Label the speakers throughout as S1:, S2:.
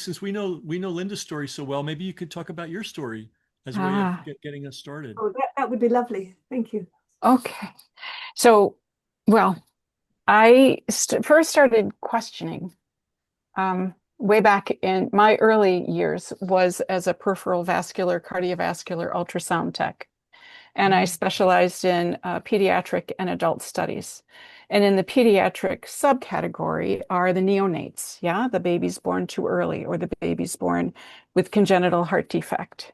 S1: since we know Linda's story so well, maybe you could talk about your story as a way of
S2: Ah,
S1: getting us started.
S3: Oh, that would be lovely. Thank you.
S2: okay. So, well, I st first started questioning way back in my early years was as a peripheral vascular cardiovascular ultrasound tech. And I
S1: Mm.
S2: specialized in pediatric and adult studies. And in the pediatric subcategory are the neonates, yeah, the babies born too early or the babies born with congenital heart defect.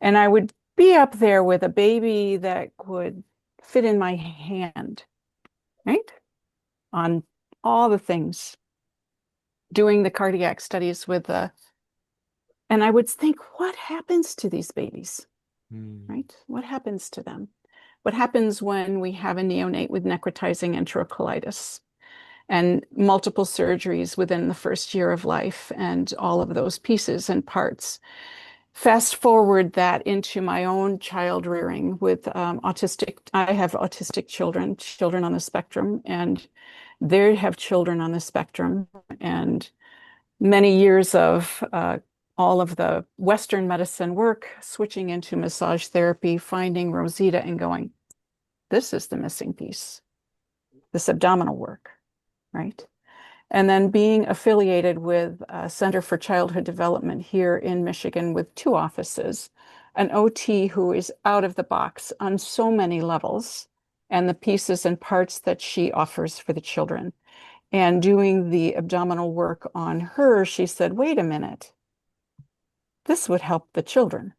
S2: And I would be up there with a baby that would fit in my hand, right? On all the things, doing the cardiac studies with and I would think, what happens to these babies,
S1: Mm.
S2: right? What happens to them? What happens when we have a neonate with necrotizing enterocolitis and multiple surgeries within the first year of life and all of those pieces and parts? Fast forward that into my own child rearing with I have autistic children, children on the spectrum, and they have children on the spectrum, and many years of all of the Western medicine work, switching into massage therapy, finding Rosita and going, this is the missing piece, this abdominal work, right? And then being affiliated with Center for Childhood Development here in Michigan with two offices, an OT who is out of the box on so many levels, and the pieces and parts that she offers for the children. And doing the abdominal work on her, she said, wait a minute, this would help the children.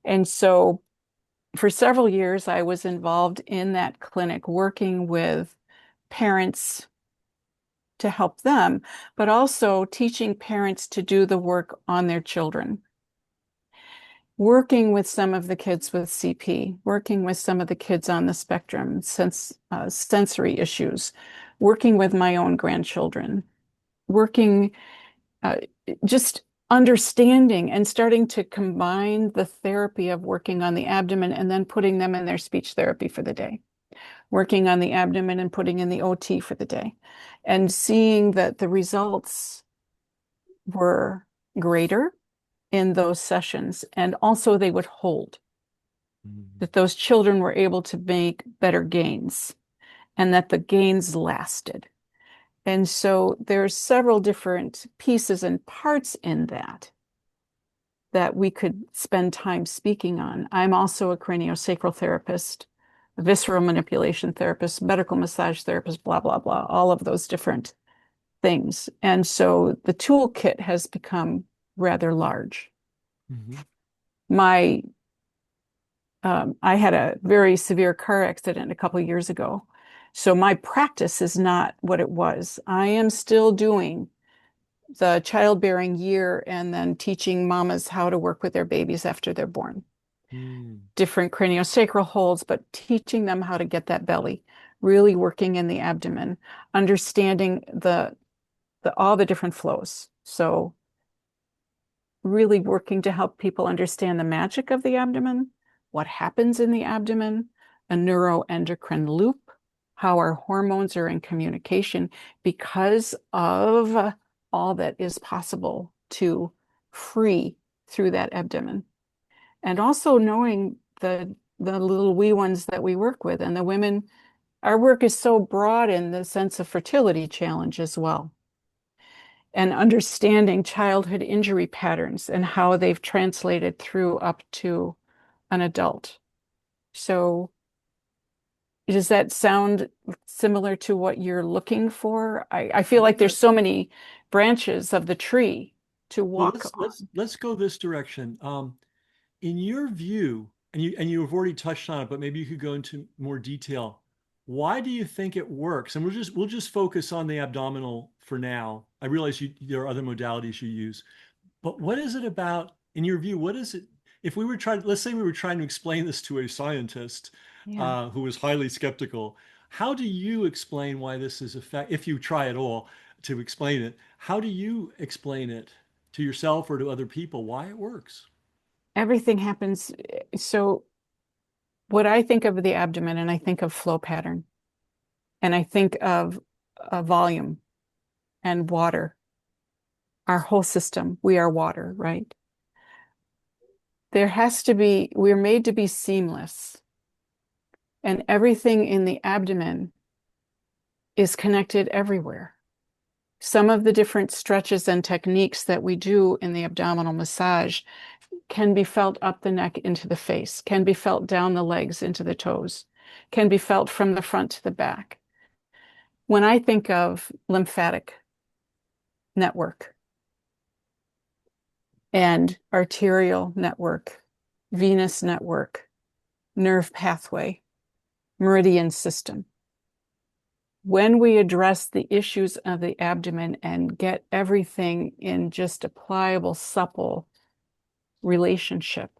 S2: And so for several years, I was involved in that clinic working with parents to help them, but also teaching parents to do the work on their children. Working with some of the kids with CP, working with some of the kids on the spectrum, sensory issues, working with my own grandchildren, working uh, just understanding and starting to combine the therapy of working on the abdomen and then putting them in their speech therapy for the day, working on the abdomen and putting in the OT for the day, and seeing that the results were greater in those sessions. And also they would hold,
S1: Mm.
S2: that those children were able to make better gains and that the gains lasted. And so there's several different pieces and parts in that we could spend time speaking on. I'm also a craniosacral therapist, a visceral manipulation therapist, medical massage therapist, blah, blah, blah, all of those different things. And so the toolkit has become rather large.
S1: Mhm.
S2: My I had a very severe car accident a couple of years ago. So my practice is not what it was. I am still doing the childbearing year and then teaching mamas how to work with their babies after they're born.
S1: Mm.
S2: Different craniosacral holds, but teaching them how to get that belly, really working in the abdomen, understanding the all the different flows. So really working to help people understand the magic of the abdomen, what happens in the abdomen, a neuroendocrine loop, how our hormones are in communication because of all that is possible to free through that abdomen. And also knowing the little wee ones that we work with and the women, our work is so broad in the sense of fertility challenge as well, and understanding childhood injury patterns and how they've translated through up to an adult. So does that sound similar to what you're looking for? I feel like
S1: Yeah.
S2: there's so many branches of the tree to
S1: Well,
S2: walk on.
S1: let's go this direction. In your view, and you have already touched on it, but maybe you could go into more detail. Why do you think it works? And we'll just focus on the abdominal for now. I realize there are other modalities you use, but what is it about, in your view, what is it? If we were trying, let's say we were trying to explain this to a scientist
S2: Yeah.
S1: who was highly skeptical, how do you explain why this is effect? If you try at all to explain it, how do you explain it to yourself or to other people why it works?
S2: Everything happens. So what I think of the abdomen and I think of flow pattern and I think of volume and water. our whole system. We are water, right? We're made to be seamless, and everything in the abdomen is connected everywhere. Some of the different stretches and techniques that we do in the abdominal massage can be felt up the neck into the face, can be felt down the legs into the toes, can be felt from the front to the back. When I think of lymphatic network and arterial network, venous network, nerve pathway, meridian system, when we address the issues of the abdomen and get everything in just a pliable, supple relationship,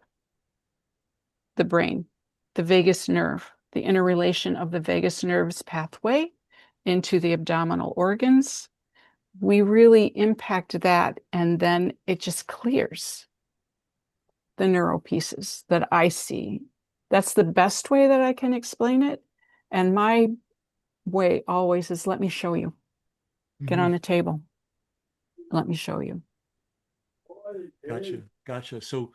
S2: the brain, the vagus nerve, the interrelation of the vagus nerve's pathway into the abdominal organs, we really impact that, and then it just clears the neuro pieces that I see. That's the best way that I can explain it. And my way always is, let me show you. Get on the table. Let me show you.
S1: Gotcha. So,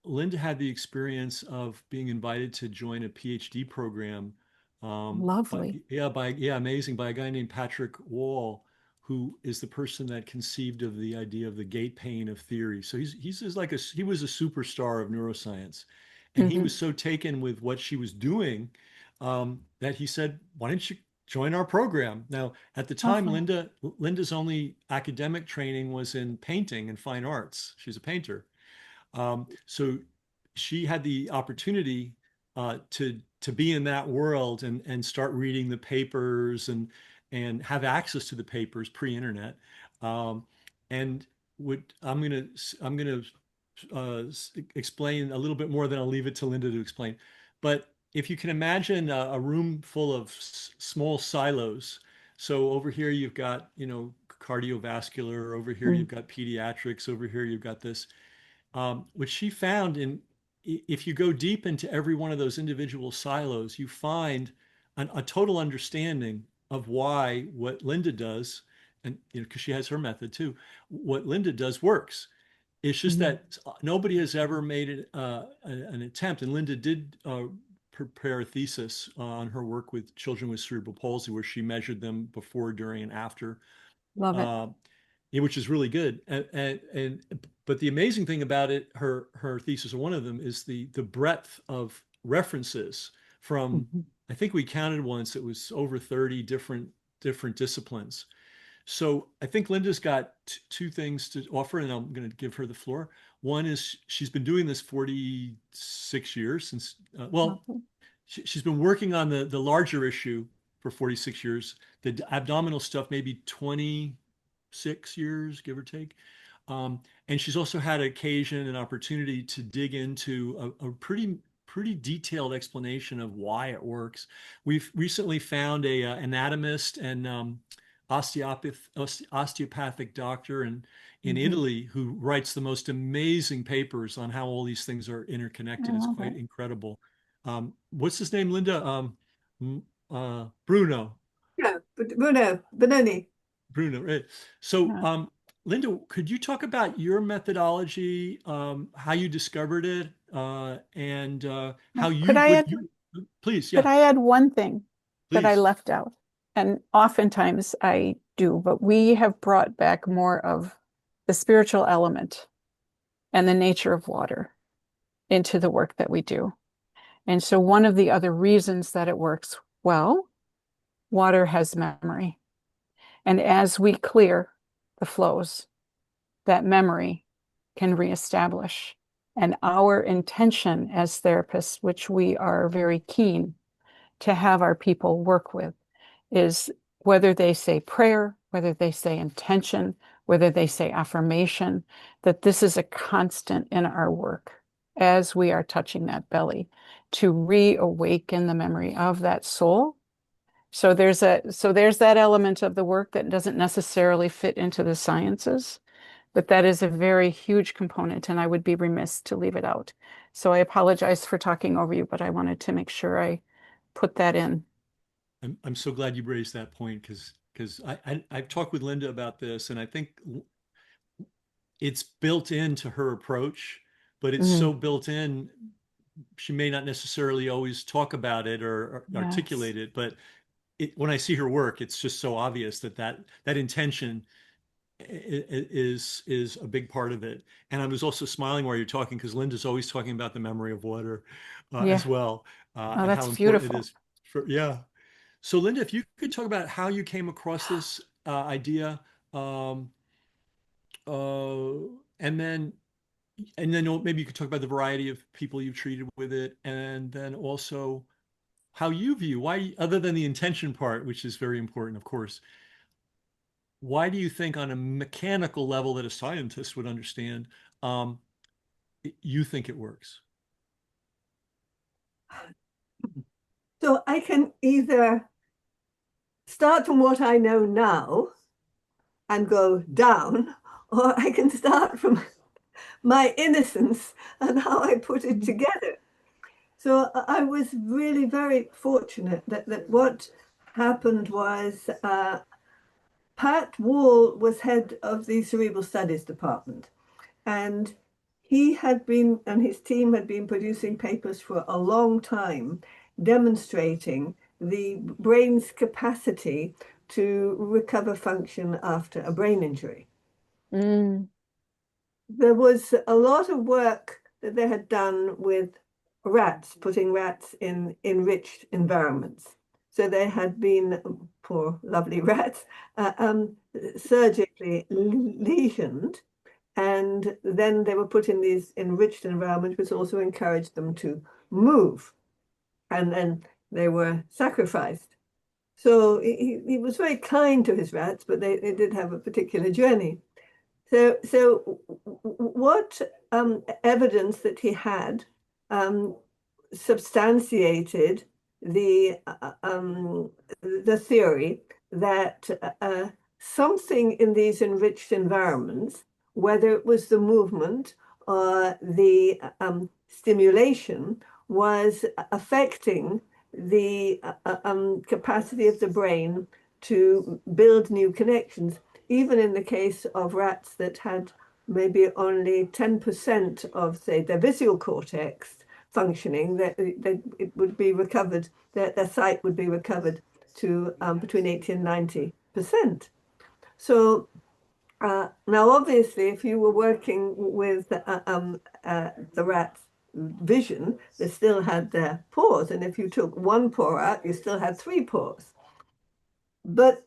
S1: Linda had the experience of being invited to join a PhD program.
S2: Lovely.
S1: Amazing, by a guy named Patrick Wall, who is the person that conceived of the idea of the gate pain of theory. So he was a superstar of neuroscience, and he was so taken with what she was doing that he said, "Why don't you join our program?" Now, at the time, Linda's only academic training was in painting and fine arts. She's a painter. So she had the opportunity to be in that world and start reading the papers and have access to the papers pre-internet. And I'm gonna explain a little bit more, then I'll leave it to Linda to explain. But if you can imagine a room full of small silos. So over here you've got, cardiovascular, over here you've got pediatrics, over here you've got this. What she found, if you go deep into every one of those individual silos, you find a total understanding of why what Linda does, and because she has her method too, what Linda does works. It's just that nobody has ever made it an attempt. And Linda did prepare a thesis on her work with children with cerebral palsy, where she measured them before, during, and after.
S2: Love it.
S1: Which is really good. But the amazing thing about it, her thesis, or one of them, is the breadth of references from, I think we counted once, it was over 30 different disciplines. So I think Linda's got two things to offer, and I'm going to give her the floor. One is she's been doing this 46 years since, she's been working on the larger issue for 46 years. The abdominal stuff, maybe 26 years, give or take. And she's also had occasion and opportunity to dig into a pretty detailed explanation of why it works. We've recently found a anatomist and osteopathic doctor in Italy who writes the most amazing papers on how all these things are interconnected. It's quite incredible. What's his name, Linda? Bruno.
S3: Yeah, Bruno, Benoni.
S1: Bruno, right. So, Linda, could you talk about your methodology, how you discovered it, and how please,
S2: Could I add one thing that I
S1: please.
S2: left out? And oftentimes I do, but we have brought back more of the spiritual element and the nature of water into the work that we do. And so one of the other reasons that it works well, water has memory. And as we clear the flows, that memory can reestablish. And our intention as therapists, which we are very keen to have our people work with, is whether they say prayer, whether they say intention, whether they say affirmation, that this is a constant in our work as we are touching that belly to reawaken the memory of that soul. So there's that element of the work that doesn't necessarily fit into the sciences, but that is a very huge component, and I would be remiss to leave it out. So I apologize for talking over you, but I wanted to make sure I put that in.
S1: I'm so glad you raised that point, because I've talked with Linda about this, and I think it's built into her approach, but it's
S2: Mm,
S1: so built in, she may not necessarily always talk about it or
S2: yes.
S1: articulate it, but when I see her work, it's just so obvious that intention is a big part of it. And I was also smiling while you're talking because Linda's always talking about the memory of water
S2: Yeah.
S1: as well,
S2: Oh,
S1: and
S2: that's
S1: how important it
S2: beautiful.
S1: is for, yeah. So Linda, if you could talk about how you came across this idea, um, uh, and then maybe you could talk about the variety of people you've treated with it, and then also how you view why, other than the intention part, which is very important, of course, why do you think on a mechanical level that a scientist would understand, um, you think it works?
S3: So I can either start from what I know now and go down, or I can start from my innocence and how I put it together. So I was really very fortunate that what happened was Pat Wall was head of the Cerebral Studies Department, and he had been, and his team had been producing papers for a long time demonstrating the brain's capacity to recover function after a brain injury.
S2: Mm,
S3: There was a lot of work that they had done with rats, putting rats in enriched environments. So they had been, poor lovely rats, surgically lesioned, and then they were put in these enriched environments, which also encouraged them to move, and then they were sacrificed. So he was very kind to his rats, but they did have a particular journey. So what evidence that he had um, substantiated the theory that something in these enriched environments, whether it was the movement or the stimulation, was affecting the capacity of the brain to build new connections, even in the case of rats that had maybe only 10% of, say, their visual cortex functioning, that it would be recovered, that their sight would be recovered to between 80 and 90%. So now, obviously, if you were working with the rat's vision, they still had their paws. And if you took one paw out, you still had three paws. But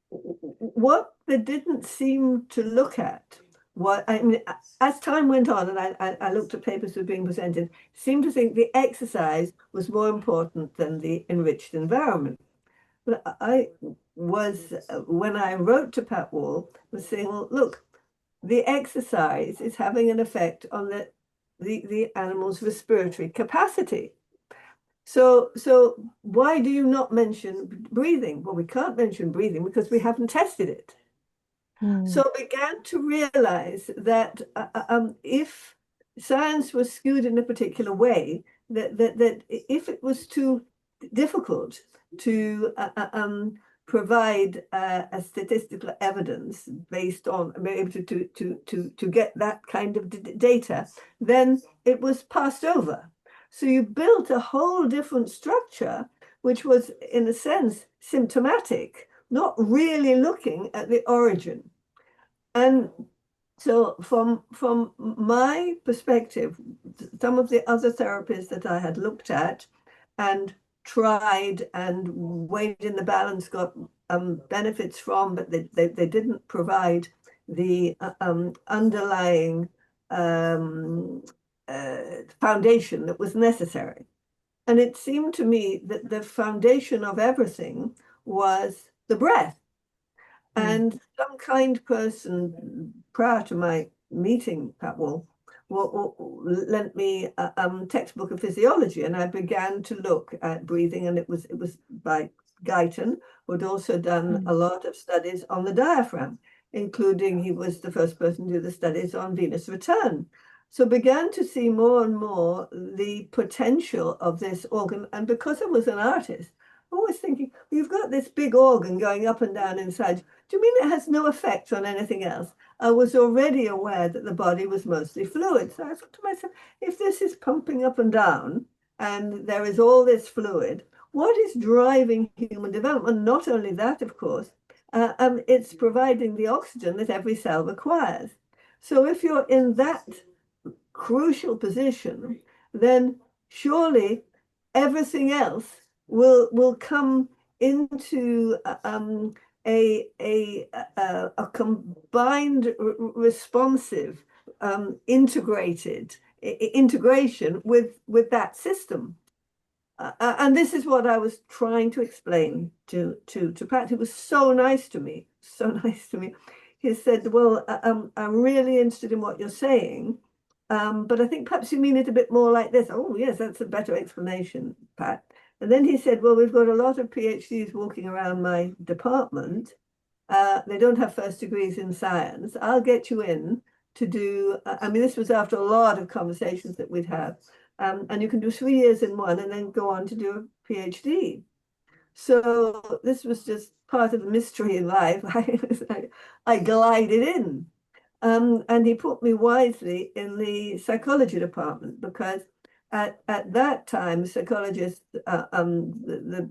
S3: what they didn't seem to look at, what I mean, as time went on, and I looked at papers that were being presented, seemed to think the exercise was more important than the enriched environment. But I was, when I wrote to Pat Wall, was saying, well, look, the exercise is having an effect on the animal's respiratory capacity. So why do you not mention breathing? Well, we can't mention breathing because we haven't tested it.
S2: mm,
S3: So I began to realize that if science was skewed in a particular way, that if it was too difficult to provide a statistical evidence based on being able to get that kind of data, then it was passed over. So you built a whole different structure, which was, in a sense, symptomatic, not really looking at the origin. And so from my perspective, some of the other therapies that I had looked at and tried and weighed in the balance, got benefits from, but they didn't provide the underlying foundation that was necessary. And it seemed to me that the foundation of everything was the breath.
S2: mm,
S3: And some kind person prior to my meeting Pat Wall lent me a textbook of physiology, and I began to look at breathing, and it was by Guyton, who had also done a
S2: mm.
S3: lot of studies on the diaphragm, including he was the first person to do the studies on venous return. So began to see more and more the potential of this organ, and because I was an artist, always thinking, you've got this big organ going up and down inside. do you mean it has no effect on anything else? I was already aware that the body was mostly fluid. So I thought to myself, if this is pumping up and down and there is all this fluid, what is driving human development? Not only that, of course, it's providing the oxygen that every cell requires. So if you're in that crucial position, then surely everything else will come into a combined responsive integrated integration with that system. And this is what I was trying to explain to Pat, who was so nice to me, so nice to me. He said, well, I'm really interested in what you're saying, but I think perhaps you mean it a bit more like this. Oh, yes, that's a better explanation, Pat. And then he said, well, we've got a lot of PhDs walking around my department. They don't have first degrees in science. I'll get you in to do, I mean, this was after a lot of conversations that we'd had. And you can do 3 years in one and then go on to do a PhD. So this was just part of the mystery in life. I glided in. And he put me wisely in the psychology department because at that time, psychologists, the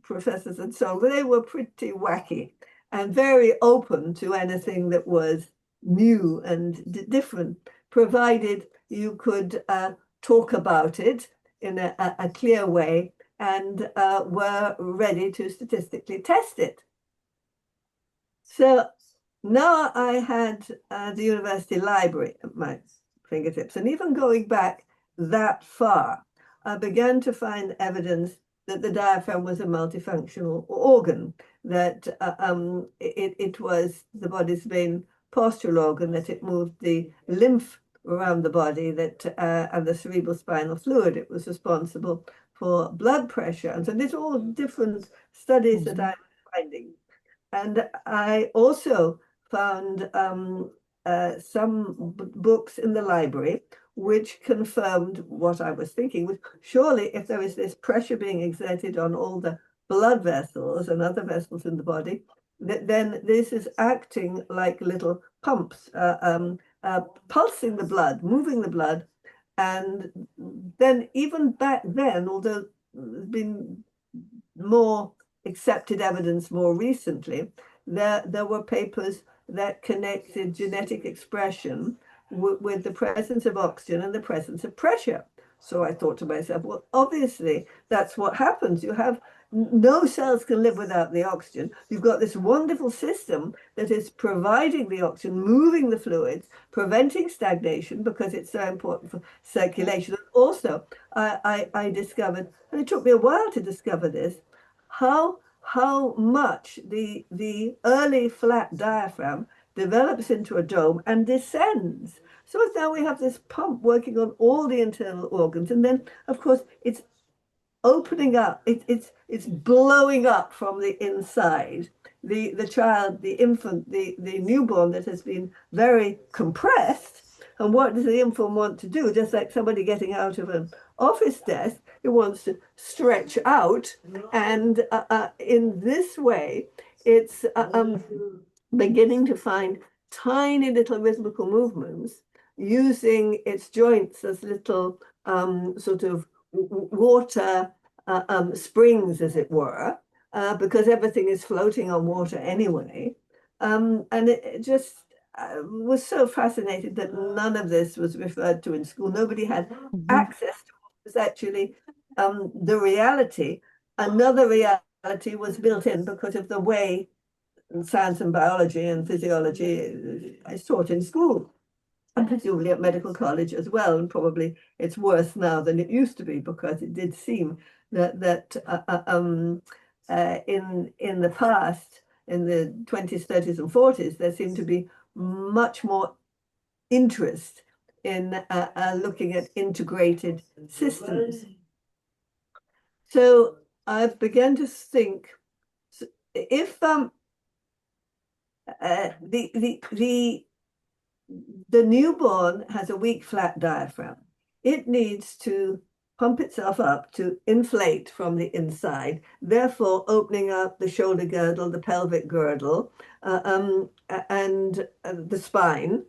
S3: professors and so on, they were pretty wacky and very open to anything that was new and different, provided you could talk about it in a clear way and were ready to statistically test it. So now I had the university library at my fingertips, and even going back that far, I began to find evidence that the diaphragm was a multifunctional organ, that it was the body's main postural organ, that it moved the lymph around the body, that and the cerebral spinal fluid. It was responsible for blood pressure. And so there's all different studies that I'm finding. And I also found some books in the library which confirmed what I was thinking, which surely if there is this pressure being exerted on all the blood vessels and other vessels in the body, then this is acting like little pumps, pulsing the blood, moving the blood. And then even back then, although there's been more accepted evidence more recently, there were papers that connected genetic expression with the presence of oxygen and the presence of pressure. So I thought to myself, well, obviously that's what happens. You have no cells can live without the oxygen. You've got this wonderful system that is providing the oxygen, moving the fluids, preventing stagnation because it's so important for circulation. And also, I discovered, and it took me a while to discover this, how much the early flat diaphragm develops into a dome and descends. So now we have this pump working on all the internal organs, and then of course it's opening up, it's blowing up from the inside. The child, the infant, the newborn that has been very compressed. And what does the infant want to do? Just like somebody getting out of an office desk, it wants to stretch out. And in this way, it's beginning to find tiny little rhythmical movements using its joints as little sort of water springs, as it were, because everything is floating on water anyway. And it just was so fascinated that none of this was referred to in school. Nobody had access to what was actually the reality. Another reality was built in because of the way science and biology and physiology I taught in school, and presumably at medical college as well. And probably it's worse now than it used to be, because it did seem that in the past, in the 20s, 30s, and 40s, there seemed to be much more interest in looking at integrated systems. So I've begun to think, if the newborn has a weak flat diaphragm, it needs to pump itself up to inflate from the inside, therefore opening up the shoulder girdle, the pelvic girdle, and the spine,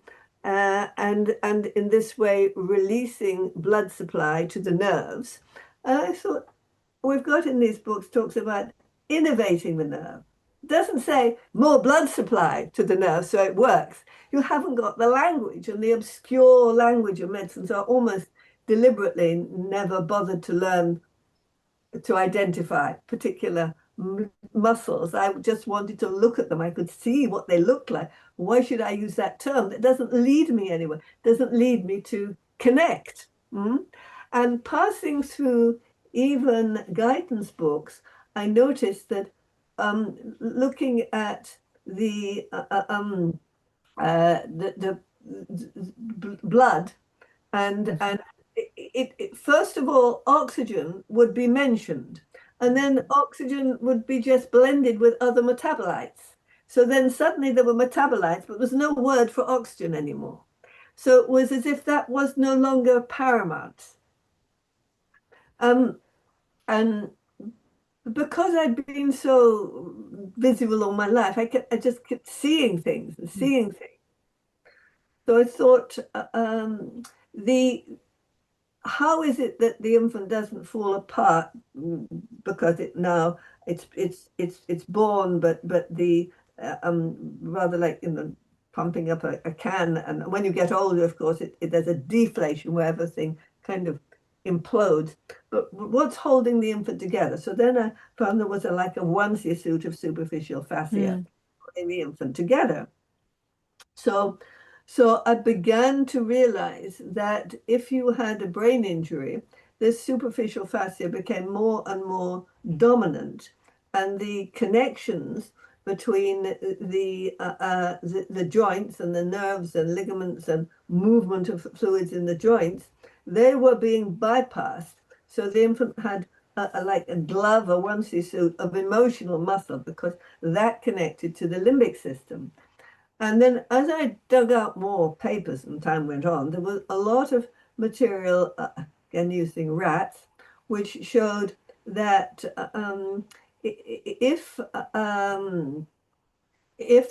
S3: and in this way releasing blood supply to the nerves. And I thought, we've got in these books talks about innervating the nerve. It doesn't say more blood supply to the nerve so it works. You haven't got the language, and the obscure language of medicine, so almost deliberately never bothered to learn to identify particular muscles. I just wanted to look at them. I could see what they look like. Why should I use that term? That doesn't lead me anywhere. It doesn't lead me to connect. And passing through even guidance books, I noticed that looking at the blood and it first of all, oxygen would be mentioned, and then oxygen would be just blended with other metabolites. So then suddenly there were metabolites, but there was no word for oxygen anymore. So it was as if that was no longer paramount. And because I'd been so visual all my life, I just kept seeing things and seeing things. So I thought, how is it that the infant doesn't fall apart because it's born, but the rather like pumping up a can, and when you get older, of course, there's a deflation where everything kind of implodes. But what's holding the infant together? So then I found there was like a onesie suit of superficial fascia holding the infant together. So I began to realize that if you had a brain injury, this superficial fascia became more and more dominant, and the connections between the joints and the nerves and ligaments and movement of fluids in the joints, they were being bypassed. So the infant had like a glove, a onesie suit of emotional muscle, because that connected to the limbic system. And then as I dug out more papers and time went on, there was a lot of material, again using rats, which showed that if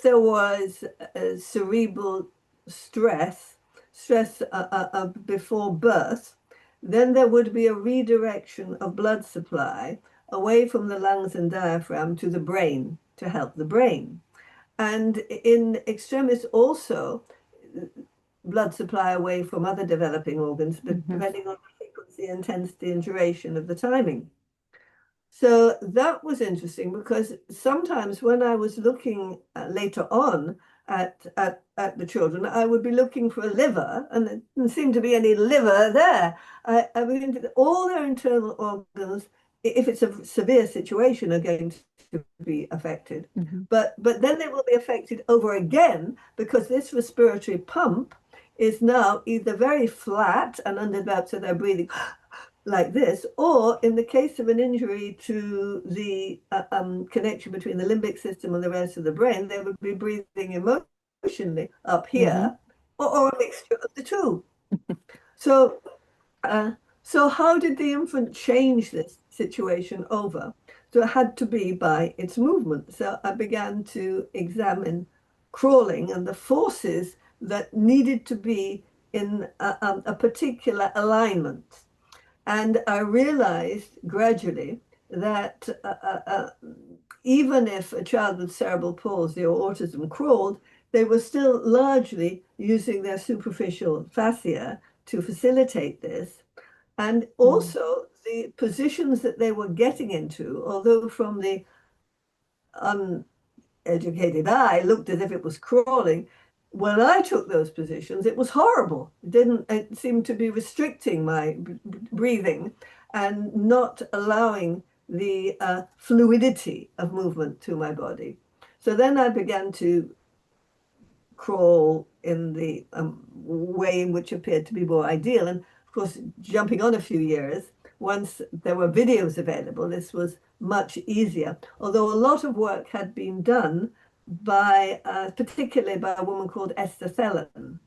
S3: there was cerebral stress before birth, then there would be a redirection of blood supply away from the lungs and diaphragm to the brain to help the brain. And in extremis also, blood supply away from other developing organs, depending on the frequency, intensity, and duration of the timing. So that was interesting, because sometimes when I was looking later on at the children, I would be looking for a liver, and there didn't seem to be any liver there. I mean, all their internal organs, if it's a severe situation, are going to be affected. But then they will be affected over again, because this respiratory pump is now either very flat and underdeveloped, so they're breathing like this, or in the case of an injury to the connection between the limbic system and the rest of the brain, they would be breathing emotionally up here, or a mixture of the two. So how did the infant change this situation over? So it had to be by its movement. So I began to examine crawling and the forces that needed to be in a particular alignment. And I realized gradually that even if a child with cerebral palsy or autism crawled, they were still largely using their superficial fascia to facilitate this. And also the positions that they were getting into, although from the uneducated eye looked as if it was crawling, when I took those positions, it was horrible. It seemed to be restricting my breathing and not allowing the fluidity of movement to my body. So then I began to crawl in the way in which appeared to be more ideal. And of course, jumping on a few years, once there were videos available, this was much easier. Although a lot of work had been done by, particularly by a woman called Esther Thelen,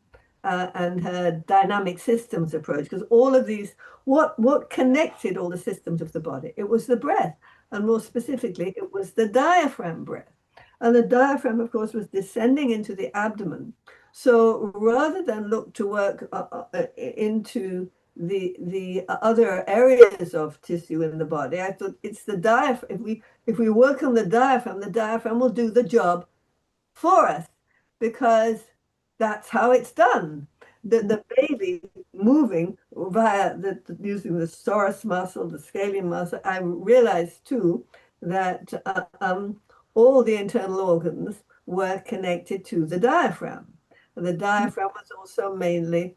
S3: and her dynamic systems approach, because all of these, what connected all the systems of the body? It was the breath, and more specifically, it was the diaphragm breath. And the diaphragm, of course, was descending into the abdomen. So rather than look to work into the other areas of tissue in the body, I thought it's the diaphragm. If we work on the diaphragm will do the job for us, because that's how it's done. The baby moving via using the psoas muscle, the scalene muscle. I realized too that all the internal organs were connected to the diaphragm. The diaphragm was also mainly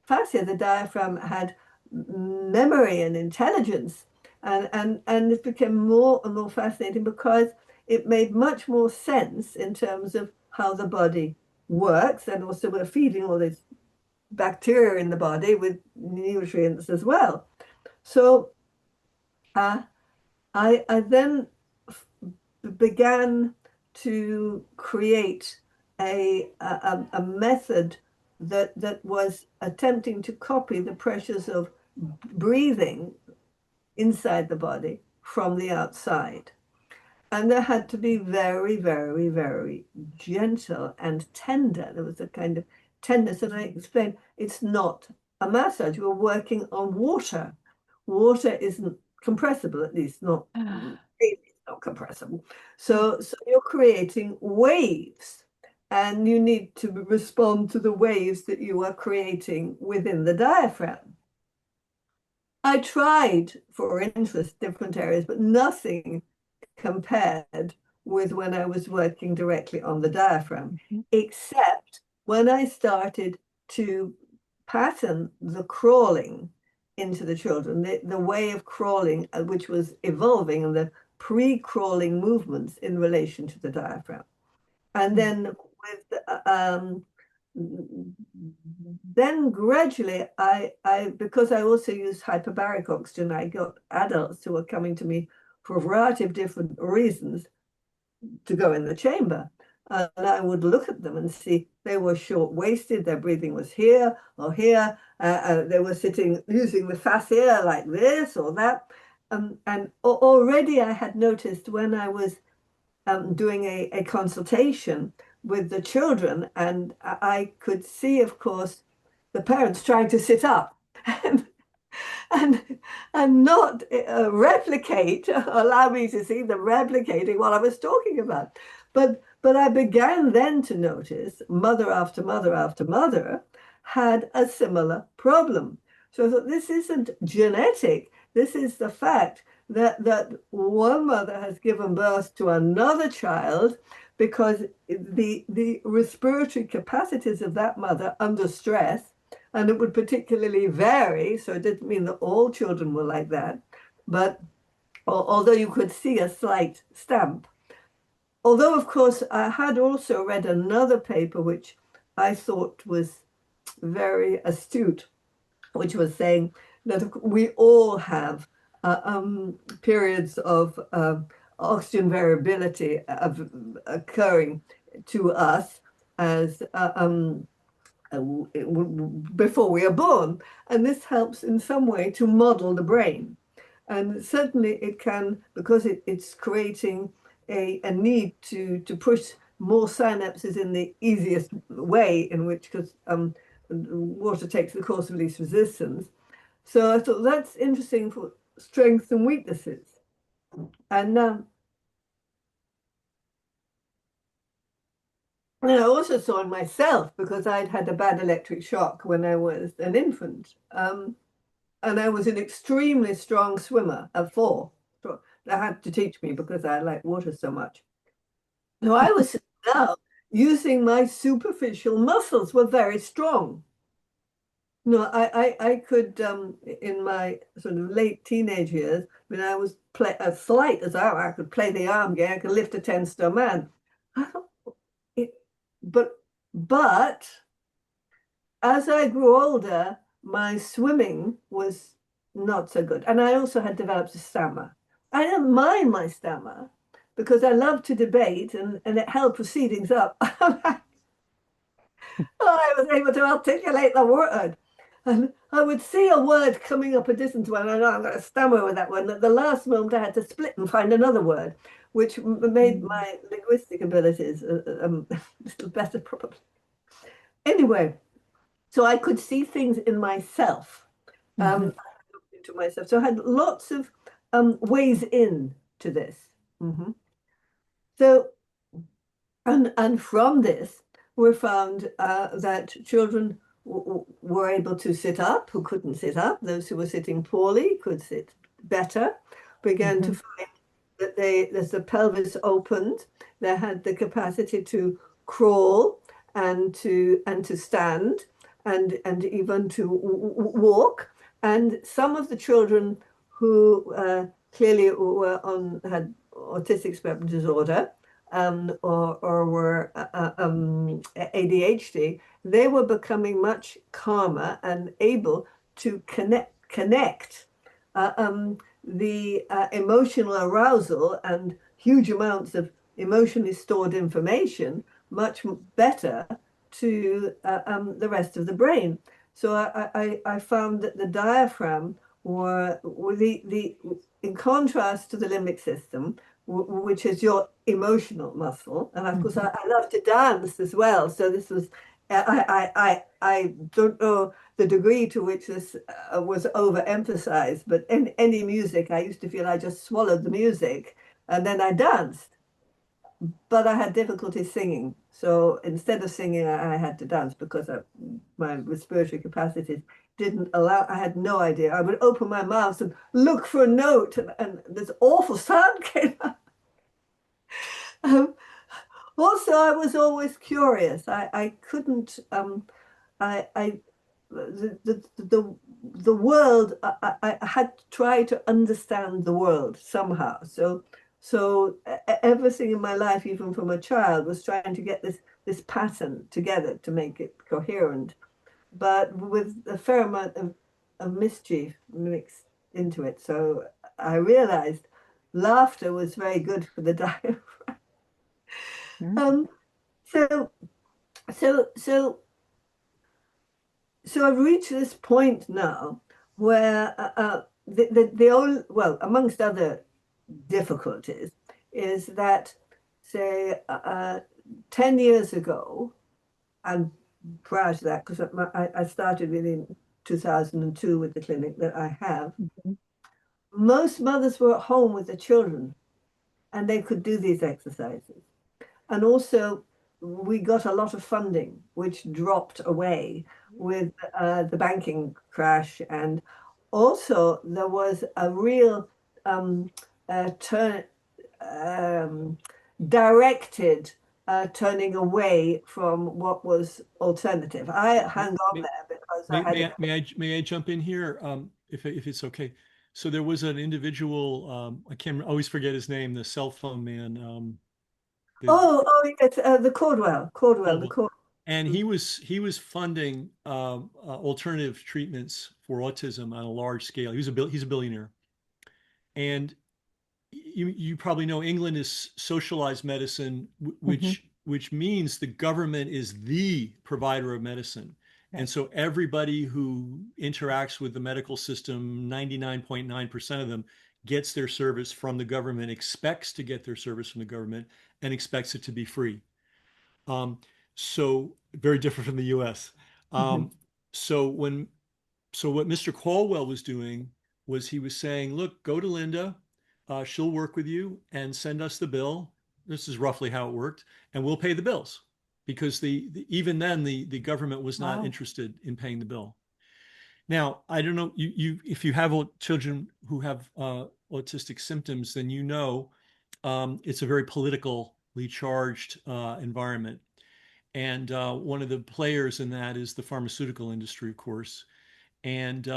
S3: fascia. The diaphragm had memory and intelligence, and it became more and more fascinating because it made much more sense in terms of how the body works, and also we're feeding all this bacteria in the body with nutrients as well. So I then began to create a method that was attempting to copy the pressures of breathing inside the body from the outside. And there had to be very, very, very gentle and tender. There was a kind of tenderness. And I explained, it's not a massage. We're working on water. Water isn't compressible, at least not, it's not compressible. So you're creating waves, and you need to respond to the waves that you are creating within the diaphragm. I tried, for interest, different areas, but nothing compared with when I was working directly on the diaphragm, except when I started to pattern the crawling into the children, the way of crawling, which was evolving, and the pre-crawling movements in relation to the diaphragm. And then then gradually, because I also used hyperbaric oxygen, I got adults who were coming to me for a variety of different reasons to go in the chamber. And I would look at them and see they were short-waisted, their breathing was here or here, they were sitting using the fascia like this or that. And already I had noticed when I was doing a consultation with the children, and I could see, of course, the parents trying to sit up and not replicate, allow me to see them replicating what I was talking about. But I began then to notice mother after mother after mother had a similar problem. So I thought, this isn't genetic. This is the fact that one mother has given birth to another child, because the respiratory capacities of that mother under stress, and it would particularly vary, so it didn't mean that all children were like that, but although you could see a slight stamp. Although, of course, I had also read another paper which I thought was very astute, which was saying that we all have periods of oxygen variability occurring to us as before we are born, and this helps in some way to model the brain. And certainly it can, because it's creating a need to push more synapses in the easiest way, in which, because water takes the course of least resistance. So I thought that's interesting for strengths and weaknesses. And I also saw in myself, because I'd had a bad electric shock when I was an infant, and I was an extremely strong swimmer at 4. So they had to teach me because I like water so much. Now I was now using my superficial muscles were very strong. No, I could, in my sort of late teenage years, when I was as slight as I could play the arm game, I could lift a 10-stone man. I thought, but as I grew older, my swimming was not so good. And I also had developed a stammer. I don't mind my stammer because I love to debate, and it held proceedings up. I was able to articulate the word. And I would see a word coming up a distant one, and I'm going to stammer with that one. At the last moment, I had to split and find another word, which made my linguistic abilities a little better, probably. Anyway, so I could see things in myself, into myself. So I had lots of ways in to this. So, and from this, we found that children were able to sit up who couldn't sit up. Those who were sitting poorly could sit better. Began to find that as the pelvis opened, they had the capacity to crawl and to stand and even to walk. And some of the children who clearly had autistic spectrum disorder or were ADHD, they were becoming much calmer and able to connect the emotional arousal and huge amounts of emotionally stored information much better to the rest of the brain. So I found that the diaphragm were in contrast to the limbic system, which is your emotional muscle. And of course, I love to dance as well. So this was, I don't know the degree to which this was overemphasized, but in any music, I used to feel I just swallowed the music and then I danced. But I had difficulty singing. So instead of singing, I had to dance because my respiratory capacities didn't allow, I had no idea. I would open my mouth and look for a note, and this awful sound came out. Also, I was always curious. I couldn't, the world, I had to try to understand the world somehow. So everything in my life, even from a child, was trying to get this pattern together to make it coherent, but with a fair amount of mischief mixed into it. So I realized laughter was very good for the diaphragm. So I've reached this point now where the only, well, amongst other difficulties, is that, say, 10 years ago, and prior to that, because I started within 2002 with the clinic that I have, most mothers were at home with the children and they could do these exercises. And also, we got a lot of funding, which dropped away with the banking crash. And also, there was a real directed turning away from what was alternative. I hung on there because
S1: may I jump in here, if it's okay? So there was an individual, I can't always forget his name, the cell phone man.
S3: It's the Cordwell.
S1: And he was funding alternative treatments for autism on a large scale. He's a billionaire, and you probably know England is socialized medicine, which means the government is the provider of medicine. And so everybody who interacts with the medical system, 99.9% of them, gets their service from the government, expects to get their service from the government, and expects it to be free. So very different from the US. So what Mr. Caldwell was doing was he was saying, look, go to Linda, she'll work with you and send us the bill. This is roughly how it worked, and we'll pay the bills, because even then the government was not interested in paying the bill. Now, I don't know, if you have children who have autistic symptoms, then you know it's a very politically charged environment. And one of the players in that is the pharmaceutical industry, of course. And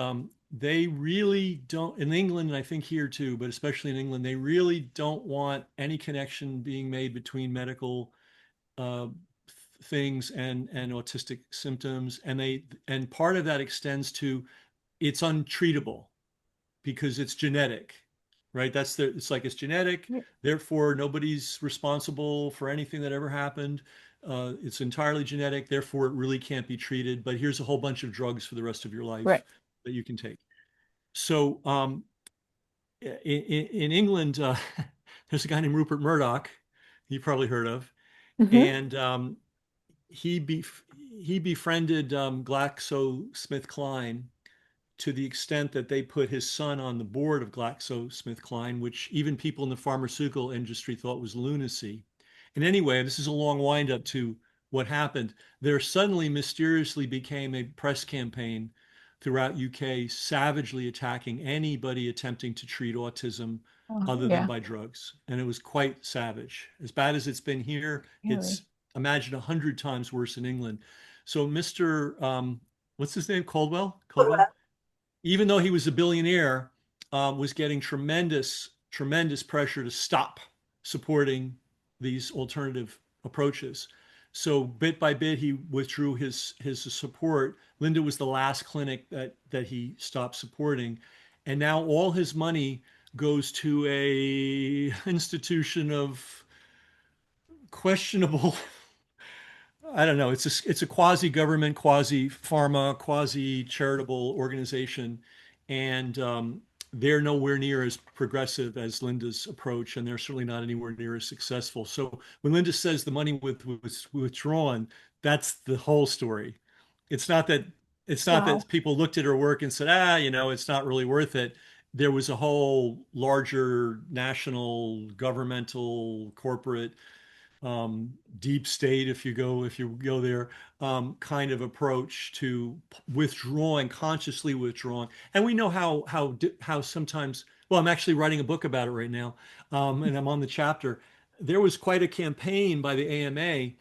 S1: they really don't, in England, and I think here too, but especially in England, they really don't want any connection being made between medical things and autistic symptoms. And part of that extends to it's untreatable because it's genetic, right? It's like it's genetic, therefore nobody's responsible for anything that ever happened. It's entirely genetic, therefore it really can't be treated. But here's a whole bunch of drugs for the rest of your life
S2: Right.
S1: that you can take. So in England, there's a guy named Rupert Murdoch, you probably heard of,
S2: Hmm.
S1: and he he befriended GlaxoSmithKline to the extent that they put his son on the board of GlaxoSmithKline, which even people in the pharmaceutical industry thought was lunacy. And anyway, this is a long windup to what happened. There suddenly mysteriously became a press campaign throughout UK savagely attacking anybody attempting to treat autism other than
S2: Yeah.
S1: by drugs. And it was quite savage. As bad as it's been here, it's
S2: Really.
S1: imagine 100 times worse in England. So Mr. What's his name? Caldwell? Even though he was a billionaire, was getting tremendous pressure to stop supporting these alternative approaches. So bit by bit, he withdrew his support. Linda was the last clinic that he stopped supporting, and now all his money goes to a institution of questionable. I don't know. It's a quasi government, quasi pharma, quasi charitable organization, and they're nowhere near as progressive as Linda's approach, and they're certainly not anywhere near as successful. So when Linda says the money was withdrawn, that's the whole story. It's not that it's not
S2: Wow.
S1: that people looked at her work and said, it's not really worth it. There was a whole larger national, governmental, corporate deep state, if you go there, kind of approach to withdrawing, consciously withdrawing. And we know how sometimes. Well, I'm actually writing a book about it right now, and I'm on the chapter. There was quite a campaign by the AMA.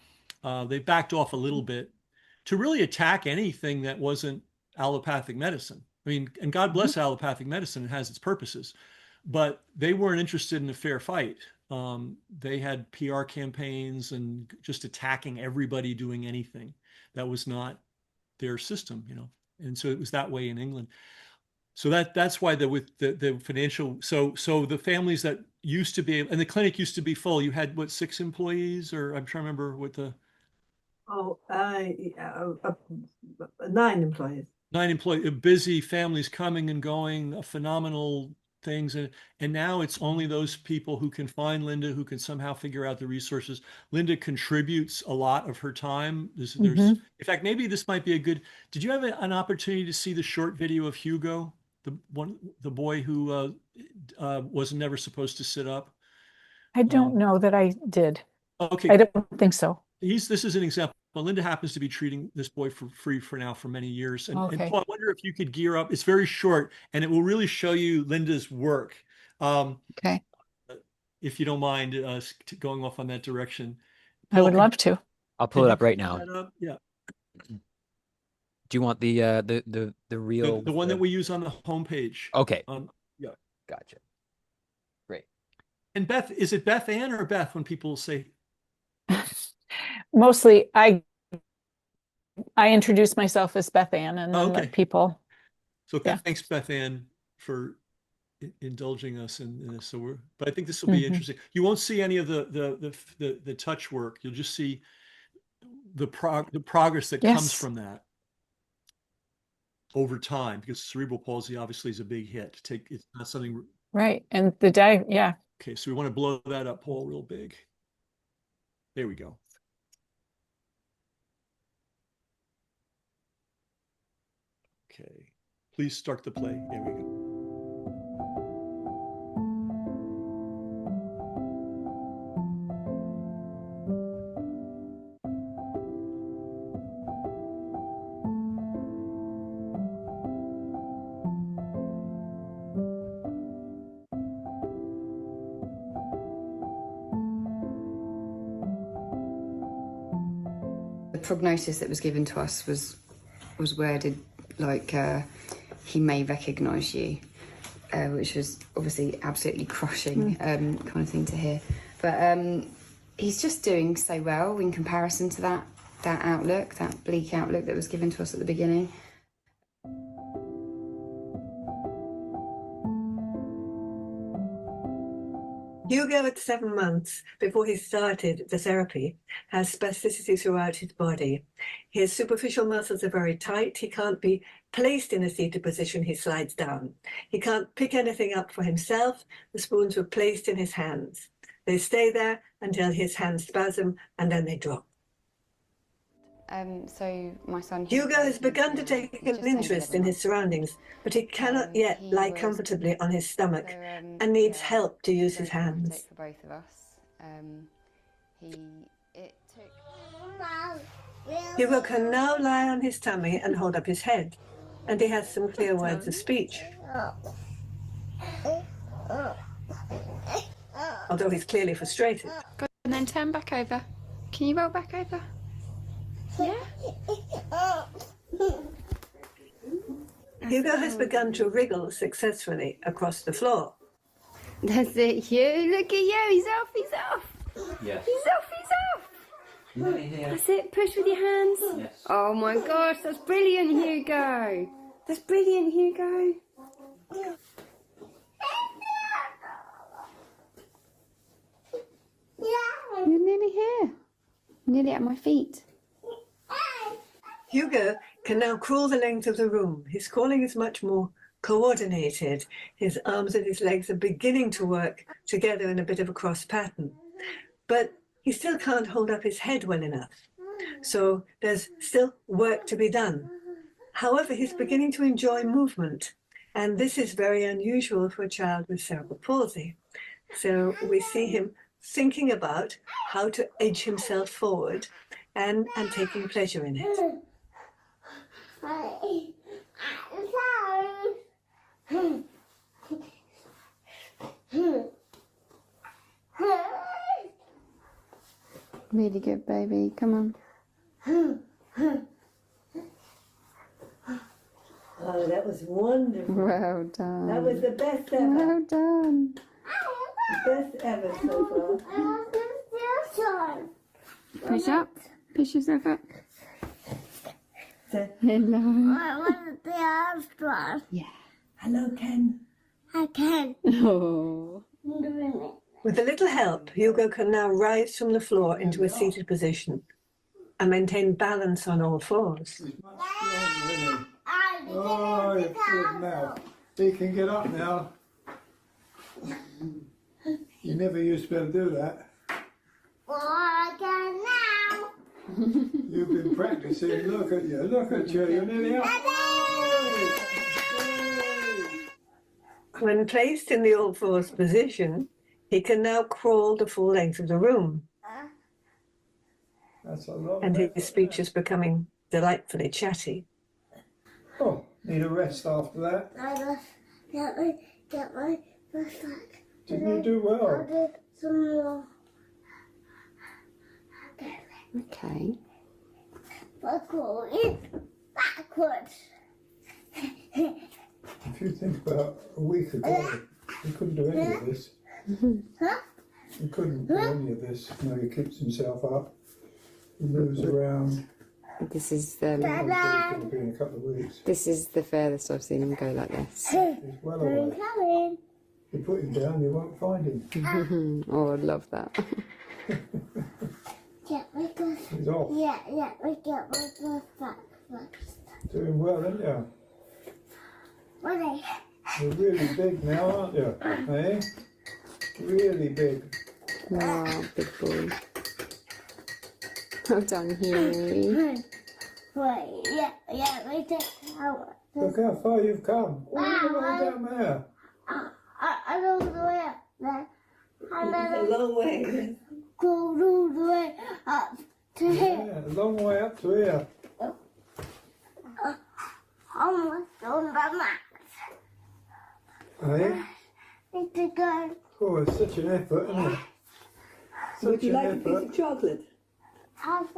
S1: They backed off a little bit to really attack anything that wasn't allopathic medicine. I mean, and God
S2: Mhm.
S1: bless allopathic medicine; it has its purposes, but they weren't interested in a fair fight. They had PR campaigns and just attacking everybody doing anything that was not their system. And so it was that way in England. So that's why the financial so the families that used to be, and the clinic used to be full. You had what, 6 employees, or I'm trying to remember what the
S3: Oh, 9 employees.
S1: 9 employee busy families coming and going, phenomenal things, and now it's only those people who can find Linda, who can somehow figure out the resources. Linda contributes a lot of her time. There's
S2: Hmm.
S1: in fact, maybe this might be a good. Did you have an opportunity to see the short video of Hugo, the boy who was never supposed to sit up?
S2: I don't
S1: Um,
S2: know that I did. I
S1: okay,
S2: don't think so.
S1: this is an example. Linda happens to be treating this boy for free for now for many years. And
S2: Okay.
S1: Paul, I wonder if you could gear up. It's very short and it will really show you Linda's work. Um,
S2: Okay.
S1: if you don't mind going off on that direction.
S2: I
S1: Paul,
S2: would love to.
S4: I'll pull
S1: can
S4: it
S1: you
S4: up right
S1: pull
S4: now.
S1: that up? Yeah.
S4: Do you want the
S1: The,
S4: reel
S1: the
S4: with
S1: one that
S4: the?
S1: we use on the homepage.
S4: Okay,
S1: Yeah.
S4: gotcha. Great.
S1: And Beth, is it Beth Ann or Beth when people say,
S2: Mostly, I introduce myself as Beth Ann and
S1: oh,
S2: then
S1: okay.
S2: let people.
S1: So
S2: Yeah.
S1: thanks, Beth Ann, for indulging us in this. But I think this will be
S2: Hmm.
S1: interesting. You won't see any of the touch work. You'll just see the progress that comes
S2: Yes.
S1: from that over time, because cerebral palsy obviously is a big hit. It's not something.
S2: Right. And yeah.
S1: Okay, so we want to blow that up, Paul, real big. There we go. Okay, please start the play. There we go.
S5: The prognosis that was given to us was worded like he may recognise you, which was obviously absolutely crushing kind of thing to hear. But he's just doing so well in comparison to that outlook, that bleak outlook that was given to us at the beginning.
S3: Hugo at 7 months, before he started the therapy, has spasticity throughout his body. His superficial muscles are very tight. He can't be placed in a seated position. He slides down. He can't pick anything up for himself. The spoons were placed in his hands. They stay there until his hands spasm and then they drop.
S5: So my son
S3: Hugo has begun to take an interest in his surroundings, but he cannot yet lie comfortably on his stomach and needs help to use his hands.
S5: For both of us.
S3: Hugo can now lie on his tummy and hold up his head, and he has some clear words of speech. Although he's clearly frustrated.
S6: Good, and then turn back over. Can you roll back over? Yeah?
S3: Hugo has begun to wriggle successfully across the floor.
S6: That's it, Hugh. Look at you. He's off, he's off.
S7: Yes.
S6: He's off, he's off.
S7: Nearly here.
S6: That's it. Push with your hands.
S7: Yes.
S6: Oh my gosh, that's brilliant, Hugo. That's brilliant, Hugo. You're nearly here. Nearly at my feet.
S3: Hugo can now crawl the length of the room. His crawling is much more coordinated. His arms and his legs are beginning to work together in a bit of a cross pattern. But he still can't hold up his head well enough. So there's still work to be done. However, he's beginning to enjoy movement. And this is very unusual for a child with cerebral palsy. So we see him thinking about how to edge himself forward and taking pleasure in it.
S6: Really good, baby. Come on.
S3: Oh, that was wonderful.
S6: Well done.
S3: That was the best ever.
S6: Well done.
S3: The best ever so far.
S6: Push up. Push yourself up.
S3: So,
S6: Hello.
S8: I want to be astronaut.
S6: Yeah.
S3: hello, Ken.
S8: I can.
S6: Oh.
S3: With a little help, Hugo can now rise from the floor into a seated position and maintain balance on all fours.
S9: Oh, you're good now. He can get up now. You never used to be able to do that.
S8: Well, I can now.
S9: You've been practicing. Look at you. Look at you. You're nearly up.
S3: When placed in the all fours position, he can now crawl the full length of the room,
S9: That's a lot.
S3: and his speech is becoming delightfully chatty.
S9: Oh, need a rest after that.
S8: I just get my first back.
S9: Didn't you do well?
S8: I'll do some more.
S6: Okay.
S8: Backwards.
S9: If you think about a week ago, he couldn't do any of this.
S8: Huh?
S9: He couldn't do any of this. Now he keeps himself up. He moves around.
S6: This is
S9: He's going
S8: Ta-da!
S9: to be in a couple of weeks.
S6: this is the furthest I've seen him go like this.
S9: He's well
S8: I'm
S9: away.
S8: coming.
S9: You put him down, you won't find him.
S6: Oh, I love that.
S8: Get my first.
S9: He's off.
S8: Yeah, we get my first back first.
S9: Doing well, aren't you?
S8: What are
S9: You're really big now, aren't you? Eh? Really big.
S6: Wow, big boy. Well done, Huey.
S8: Wait, yeah, we take out.
S9: Look how far you've come. All the way down there.
S8: I don't know where there. And
S3: It's
S8: then
S3: a long way.
S8: go all the way up to here.
S9: Yeah, a long way up to here.
S8: Almost on the max.
S9: Eh?
S8: Need to go.
S9: Oh, it's such an effort, isn't it? Such an effort.
S3: chocolate?
S8: I've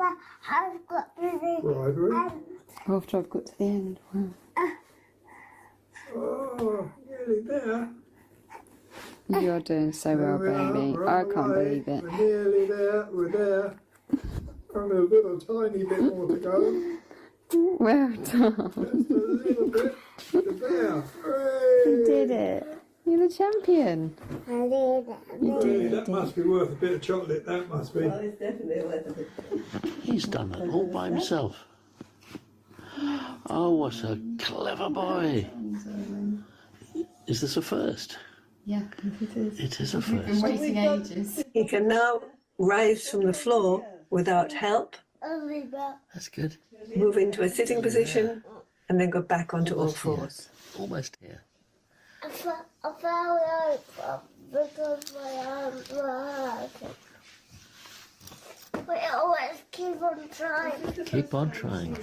S8: got to do.
S9: Bribery.
S6: After I've got to the end. Wow.
S9: Oh, nearly there.
S6: You're doing so well,
S9: There we are,
S6: baby.
S9: we're
S6: I
S9: on the
S6: can't
S9: way.
S6: believe it.
S9: We're nearly there. We're there. Only a little tiny bit more to go.
S6: Well done.
S9: Just a little bit. We're there.
S6: You
S9: Hooray!
S6: did it. You're the champion.
S9: Really, that must be worth a bit of chocolate, that must be.
S3: Oh, it's definitely worth it.
S7: He's done that all by himself. Oh, what a clever boy. Is this a first?
S5: Yeah, it is.
S7: It is a
S5: We've been
S7: first.
S5: waiting ages.
S3: He can now rise from the floor without help,
S7: That's good.
S3: move into a sitting position, and then go back onto all fours.
S7: Almost here.
S8: I fell over because my arms were hurting. We always keep on trying.
S7: Keep on trying.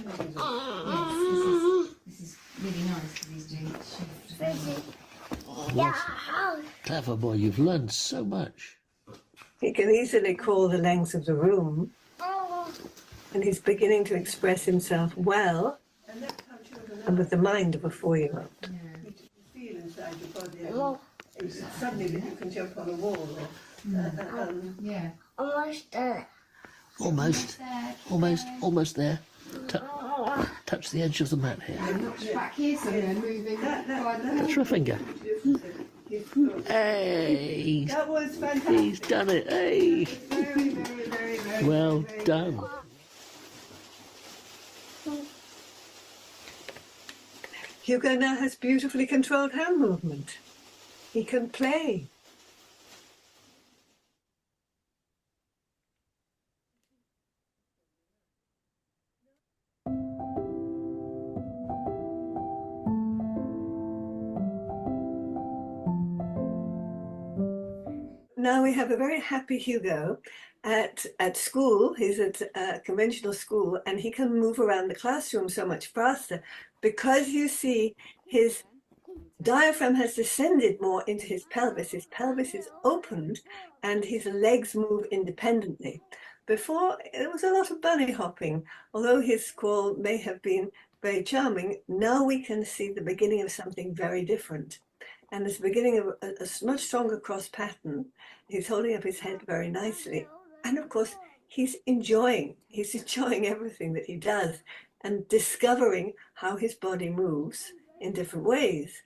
S5: This is really nice because he's doing shift.
S8: Yeah.
S7: Clever boy, you've learned so much.
S3: He can easily call the length of the room, and he's beginning to express himself well and with the mind of a 4-year-old. Feel inside your body. Suddenly that you can jump on a wall.
S5: Yeah.
S8: Almost done.
S7: Almost there. Touch the edge of the mat here.
S5: Back here somewhere, moving.
S7: Touch your finger. Hey,
S3: That was fantastic.
S7: he's done it. Hey,
S3: Very, very, very, very
S7: well done.
S3: Hugo now has beautifully controlled hand movement. He can play. Now we have a very happy Hugo at school. He's at a conventional school, and he can move around the classroom so much faster because you see his diaphragm has descended more into his pelvis. His pelvis is opened and his legs move independently. Before, it was a lot of bunny hopping. Although his crawl may have been very charming, now we can see the beginning of something very different. And it's the beginning of a much stronger cross pattern. He's holding up his head very nicely. And of course, he's enjoying everything that he does and discovering how his body moves in different ways.